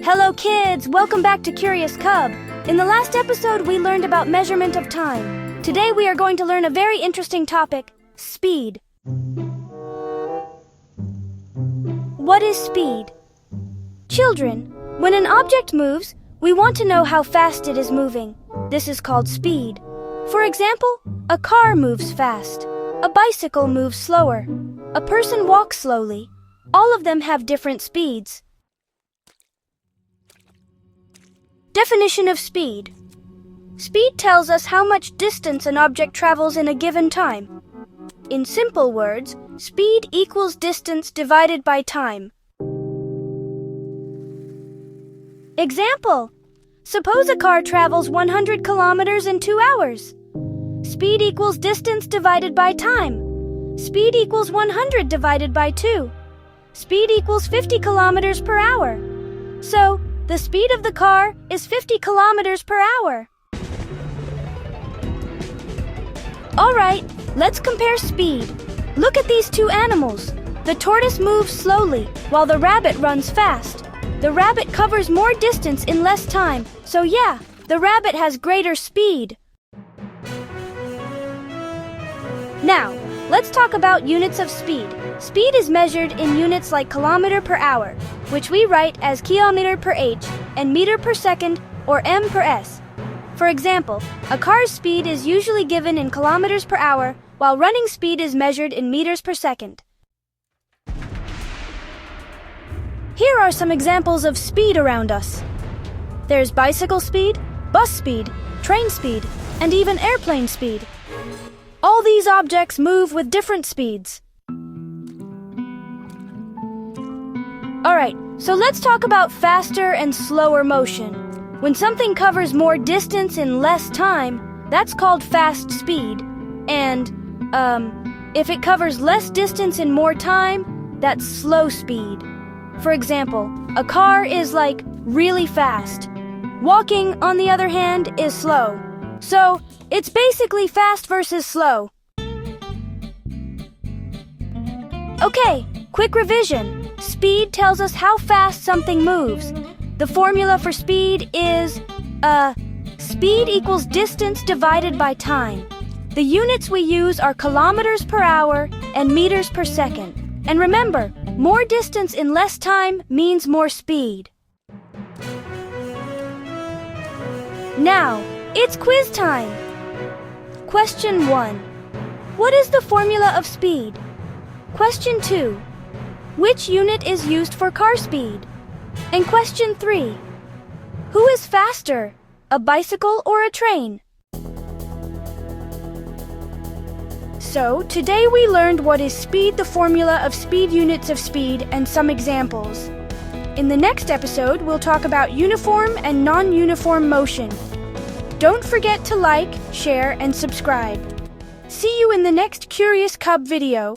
Hello kids, welcome back to Curious Cub. In the last episode we learned about measurement of time. Today we are going to learn a very interesting topic, speed. What is speed? Children, when an object moves, we want to know how fast it is moving. This is called speed. For example, a car moves fast. A bicycle moves slower. A person walks slowly. All of them have different speeds. Definition of speed. Speed tells us how much distance an object travels in a given time. In simple words, speed equals distance divided by time. Example: suppose a car travels 100 kilometers in 2 hours. Speed equals distance divided by time. Speed equals 100 divided by 2. Speed equals 50 kilometers per hour. So, the speed of the car is 50 kilometers per hour. Alright, let's compare speed. Look at these two animals. The tortoise moves slowly, while the rabbit runs fast. The rabbit covers more distance in less time, so yeah, the rabbit has greater speed. Now, let's talk about units of speed. Speed is measured in units like kilometer per hour, which we write as kilometer per h, and meter per second, or m per s. For example, a car's speed is usually given in kilometers per hour, while running speed is measured in meters per second. Here are some examples of speed around us. There's bicycle speed, bus speed, train speed, and even airplane speed. All these objects move with different speeds. Alright, so let's talk about faster and slower motion. When something covers more distance in less time, that's called fast speed. And, if it covers less distance in more time, that's slow speed. For example, a car is like really fast. Walking, on the other hand, is slow. So, it's basically fast versus slow. Okay, quick revision. Speed tells us how fast something moves. The formula for speed is, speed equals distance divided by time. The units we use are kilometers per hour and meters per second. And remember, more distance in less time means more speed. Now, it's quiz time. Question 1. What is the formula of speed? Question 2. Which unit is used for car speed? And question 3. Who is faster, a bicycle or a train? So, today we learned what is speed, the formula of speed, units of speed, and some examples. In the next episode, we'll talk about uniform and non-uniform motion. Don't forget to like, share, and subscribe. See you in the next Curious Cub video.